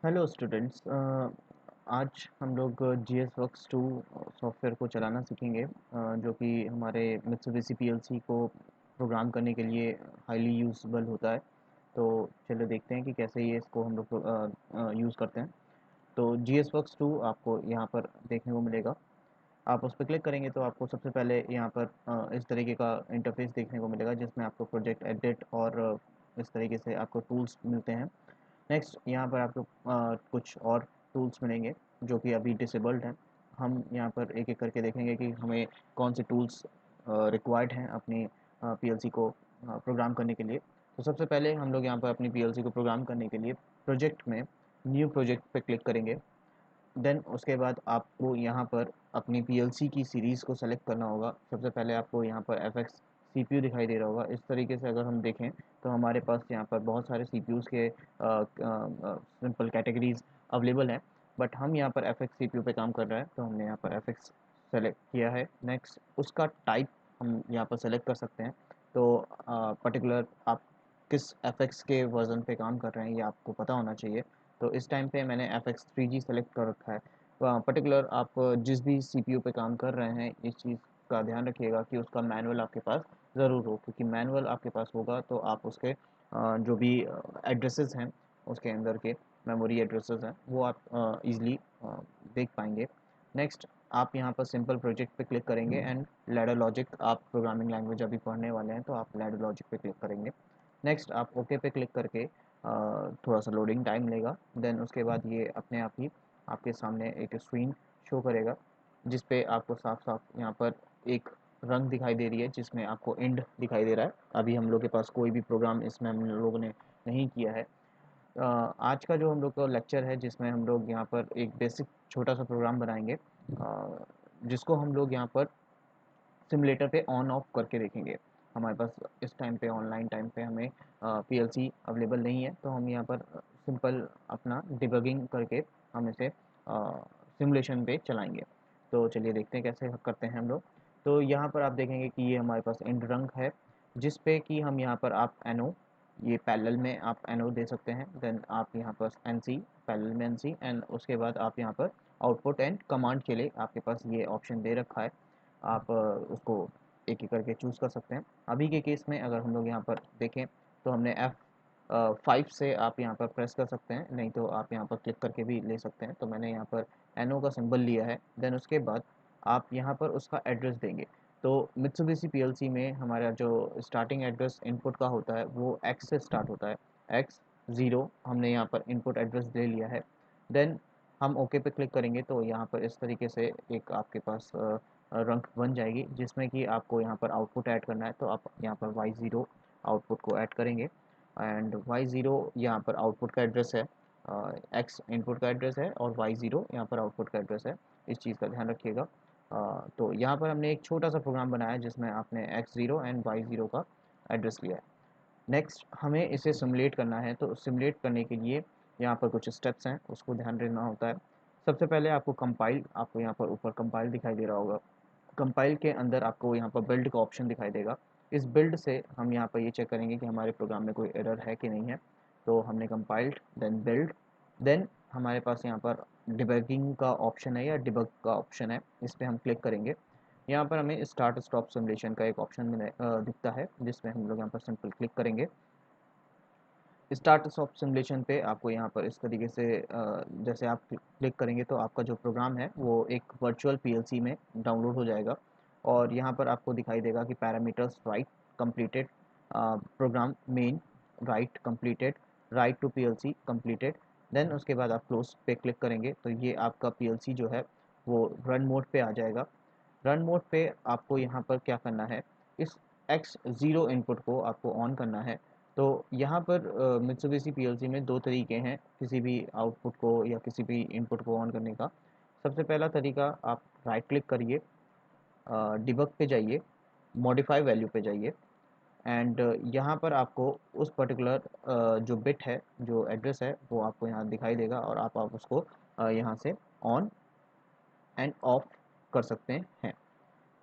Hello students. आज हम लोग G S works two software को चलाना सीखेंगे, जो कि हमारे मित्सुबिशी पीएलसी को प्रोग्राम करने के लिए हाईली यूज़बल होता है। तो चलो देखते हैं कि कैसे ये इसको हम लोग यूज़ करते हैं। तो जी एस वर्क्स टू आपको यहाँ पर देखने को मिलेगा। आप उस पर क्लिक करेंगे तो आपको सबसे पहले यहाँ पर इस तरीके का इंटरफेस देखने को मिलेगा, जिसमें आपको प्रोजेक्ट एडिट और इस तरीके से आपको टूल्स मिलते हैं। नेक्स्ट यहाँ पर आपको कुछ और टूल्स मिलेंगे जो कि अभी डिसेबल्ड हैं। हम यहाँ पर एक एक करके देखेंगे कि हमें कौन से टूल्स रिक्वायर्ड हैं अपनी पीएलसी को प्रोग्राम करने के लिए। तो सबसे पहले हम लोग यहाँ पर अपनी पीएलसी को प्रोग्राम करने के लिए प्रोजेक्ट में न्यू प्रोजेक्ट पे क्लिक करेंगे। देन उसके बाद आपको यहाँ पर अपनी पीएलसी की सीरीज़ को सेलेक्ट करना होगा। सबसे पहले आपको यहाँ पर F X C P U दिखाई दे रहा होगा। इस तरीके से अगर हम देखें तो हमारे पास यहाँ पर बहुत सारे सी पी यूज़ के सिंपल कैटेगरीज अवेलेबल हैं, बट हम यहाँ पर F X C P U पे काम कर रहे हैं तो हमने यहाँ पर एफ एक्स सेलेक्ट किया है। नेक्स्ट उसका टाइप हम यहाँ पर सेलेक्ट कर सकते हैं। तो पर्टिकुलर आप किस एफ एक्स के वर्जन पे काम कर रहे हैं ये आपको पता होना चाहिए। तो इस टाइम पे मैंने F x three G select कर रखा है। पर्टिकुलर आप जिस भी सीपीयू पे काम कर रहे हैं इस चीज़ का ध्यान रखिएगा कि उसका मैनुअल आपके पास ज़रूर हो, क्योंकि मैनुअल आपके पास होगा तो आप उसके जो भी एड्रेसेस हैं उसके अंदर के मेमोरी एड्रेसेस हैं वो आप इजीली देख पाएंगे। नेक्स्ट आप यहाँ पर सिंपल प्रोजेक्ट पे क्लिक करेंगे एंड लैडर लॉजिक, आप प्रोग्रामिंग लैंग्वेज अभी पढ़ने वाले हैं तो आप लैडर लॉजिक पे क्लिक करेंगे। नेक्स्ट आप ओके पे क्लिक करके थोड़ा सा लोडिंग टाइम लेगा। देन उसके बाद ये अपने आप ही आपके सामने एक स्क्रीन शो करेगा, जिस पे आपको साफ साफ यहाँ पर एक रंग दिखाई दे रही है जिसमें आपको एंड दिखाई दे रहा है। अभी हम लोग के पास कोई भी प्रोग्राम इसमें हम लोगों ने नहीं किया है। आज का जो हम लोग का लेक्चर है जिसमें हम लोग यहाँ पर एक बेसिक छोटा सा प्रोग्राम बनाएंगे, जिसको हम लोग यहाँ पर सिमुलेटर पे ऑन ऑफ करके देखेंगे। हमारे पास इस टाइम पे ऑनलाइन टाइम पे हमें पीएलसी अवेलेबल नहीं है, तो हम यहाँ पर सिंपल अपना डिबगिंग करके हम इसे सिमुलेशन पे चलाएंगे। तो चलिए देखते हैं कैसे करते हैं हम लोग। तो यहाँ पर आप देखेंगे कि ये हमारे पास इंड रंग है, जिस पे कि हम यहाँ पर आप एनो, ये पैरेलल में आप एनो दे सकते हैं। देन आप यहाँ पर एन सी, पैरेलल में एन सी, एंड उसके बाद आप यहाँ पर आउटपुट एंड कमांड के लिए आपके पास ये ऑप्शन दे रखा है। आप उसको एक एक करके चूज़ कर सकते हैं। अभी के केस में अगर हम लोग यहाँ पर देखें तो हमने F5 से आप यहाँ पर प्रेस कर सकते हैं, नहीं तो आप यहाँ पर क्लिक करके भी ले सकते हैं। तो मैंने यहाँ पर एनो का सिंबल लिया है। देन उसके बाद आप यहाँ पर उसका एड्रेस देंगे। तो मित्सुबिशी पीएलसी में हमारा जो स्टार्टिंग एड्रेस इनपुट का होता है वो एक्स से स्टार्ट होता है। एक्स ज़ीरो हमने यहाँ पर इनपुट एड्रेस दे लिया है। देन हम ओके पे क्लिक करेंगे तो यहाँ पर इस तरीके से एक आपके पास रंग बन जाएगी, जिसमें कि आपको यहाँ पर आउटपुट ऐड करना है। तो आप यहाँ पर y0 आउटपुट को ऐड करेंगे एंड y0 यहाँ पर आउटपुट का एड्रेस है, x इनपुट का एड्रेस है और y0 यहाँ पर आउटपुट का एड्रेस है। इस चीज़ का ध्यान रखिएगा। तो यहाँ पर हमने एक छोटा सा प्रोग्राम बनाया है जिसमें आपने x0 एंड y0 का एड्रेस लिया है। नेक्स्ट हमें इसे सिमुलेट करना है, तो सिमुलेट करने के लिए यहाँ पर कुछ स्टेप्स हैं, उसको ध्यान रखना होता है। सबसे पहले आपको कंपाइल, आपको यहाँ पर ऊपर कंपाइल दिखाई दे रहा होगा। कंपाइल के अंदर आपको यहाँ पर बिल्ड का ऑप्शन दिखाई देगा। इस बिल्ड से हम यहाँ पर ये चेक करेंगे कि हमारे प्रोग्राम में कोई एरर है कि नहीं है। तो हमने कंपाइल्ड, देन बिल्ड, देन हमारे पास यहाँ पर डिबगिंग का ऑप्शन है या डिबग का ऑप्शन है, इस पर हम क्लिक करेंगे। यहाँ पर हमें स्टार्ट स्टॉप सिमुलेशन का एक ऑप्शन दिखता है, जिसमें हम लोग यहाँ पर सिंपल क्लिक करेंगे। स्टार्ट स्टॉप सिमुलेशन पे आपको यहाँ पर इस तरीके से जैसे आप क्लिक करेंगे तो आपका जो प्रोग्राम है वो एक वर्चुअल पीएलसी में डाउनलोड हो जाएगा। और यहाँ पर आपको दिखाई देगा कि parameters write completed, program main write completed, write to PLC completed. Then उसके बाद आप क्लोज पे क्लिक करेंगे तो ये आपका पीएलसी जो है वो रन मोड पे आ जाएगा। रन मोड पे आपको यहाँ पर क्या करना है, इस x0 इनपुट को आपको ऑन करना है। तो यहाँ पर मित्सुबिशी पीएलसी में दो तरीके हैं किसी भी आउटपुट को या किसी भी इनपुट को ऑन करने का। सबसे पहला तरीका, आप राइट क्लिक करिए, डिबग पे जाइए, मॉडिफाई वैल्यू पे जाइए एंड यहाँ पर आपको उस पर्टिकुलर जो बिट है, जो एड्रेस है वो आपको यहाँ दिखाई देगा और आप उसको यहाँ से ऑन एंड ऑफ कर सकते हैं।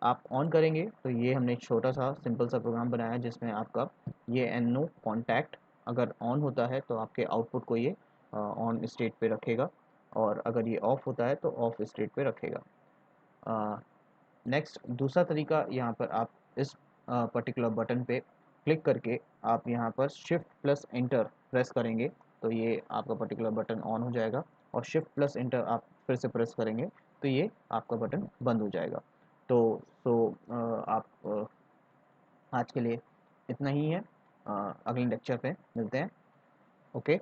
आप ऑन करेंगे तो ये हमने एक छोटा सा सिंपल सा प्रोग्राम बनाया जिसमें आपका ये एनो कॉन्टैक्ट अगर ऑन होता है तो आपके आउटपुट को ये ऑन स्टेट पे रखेगा, और अगर ये ऑफ होता है तो ऑफ स्टेट पे रखेगा। नेक्स्ट दूसरा तरीका, यहाँ पर आप इस पर्टिकुलर बटन पे क्लिक करके आप यहाँ पर शिफ्ट प्लस इंटर प्रेस करेंगे तो ये आपका पर्टिकुलर बटन ऑन हो जाएगा, और शिफ्ट प्लस इंटर आप फिर से प्रेस करेंगे तो ये आपका बटन बंद हो जाएगा। तो आप आज के लिए इतना ही है। अगले लेक्चर पे मिलते हैं। ओके।